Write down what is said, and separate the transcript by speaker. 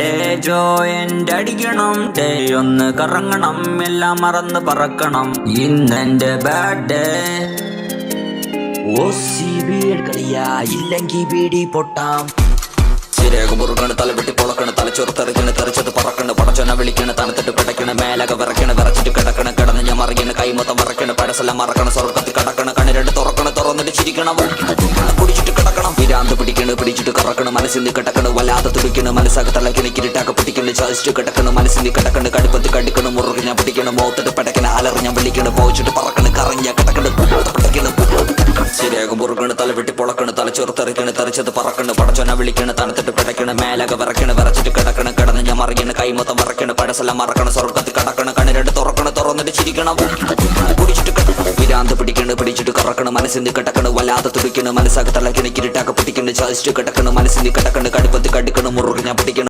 Speaker 1: Day joint അടിക്കണം, day ഒന്ന് കറങ്ങണം, എല്ലാം മറന്ന് പറക്കണം. ഇന്നെന്റെ ബർത്ത്ഡേ. കളിയാ ഇല്ലെങ്കി ബീഡി പൊട്ടാം. ശരിയാകും മുറുകണ്, തലവെട്ടി പൊളക്കണ്, തലച്ചോറ് തെറിക്കണ്, തെറിച്ചത് പറക്കണ്, പടച്ചോനെ വിളിക്കണ്, തണുത്തിട്ട് പിടക്കണ്, മേലക വിറക്കണ്, വിറച്ചിട്ട് കിടക്കണ്, കിടന്ന് ഞാൻ മറിയണ്, കൈ മൊത്തം വിറക്കണ്, പടസെല്ലാം മറക്കണം, സ്വർഗത്തിൽ കടക്കണം, കണ്ണിരണ്ട് തുറക്കണം, തുറന്നിട്ട് ചിരിക്കണം, കുടിച്ചിട്ട് കിടക്കണം, വിരാന്ത് പിടിക്കണ്, പിടിച്ചിട്ട് കറക്കണം, മനസ്സിന് കിടക്കണ്, വല്ലാതെ തുടിക്കണ്, മനസ്സാകെ തലക്കിന് കിരിട്ടാക്കെ പിടിക്കണ്, ചതിച്ചിട്ട് കിടക്കണ്, മനസ്സിന് കിടക്കണ്, കടുപ്പത്ത് കടിക്കണം, മുറുകി ഞാൻ പിടിക്കണം, മോത്തിട്ട് പിടക്കണ്, അലറി ഞാൻ വിളിക്കണം, പോയിച്ചിട്ട് പറക്കണ്, കറഞ്ഞ കിടക്കണ്, പിടക്കണ്. ശരിയാകും മുറുകണ്, തലവെട്ടി പൊളക്കണ്, തലച്ചോറ് തെറിക്കണ്, തെറിച്ചത് പറക്കണ്, പടച്ചോനെ വിളിക്കണ്, തണുത്തിട്ട് പിടക്കണ്, മേലക വിറക്കണ്, വിറച്ചിട്ട് കിടക്കണ്, കിടന്ന് ഞാൻ മറിയണ്, കൈ മൊത്തം വിറക്കണ്, പടസെല്ലാം മറക്കണം, സ്വർഗത്തിൽ കടക്കണം, കണ്ണിരണ്ട് തുറക്കണം, തുറന്നിട്ട് ചിരിക്കണം, കുടിച്ചിട്ട് വിരാന്ത് പിടിക്കണ്, പിടിച്ചിട്ട് കറക്കണം, മനസ്സിന് കിടക്കണ്, വല്ലാതെ തുടിക്കണ്, മനസ്സാകെ തലക്കിന് കിരിട്ടാക്കെ പിടിക്കണ്, ചതിച്ചിട്ട് കിടക്കണ്, മനസ്സിന് കിടക്കണ്, കടുപ്പത്ത് കടിക്കണം, മുറുകി ഞാൻ പിടിക്കണം.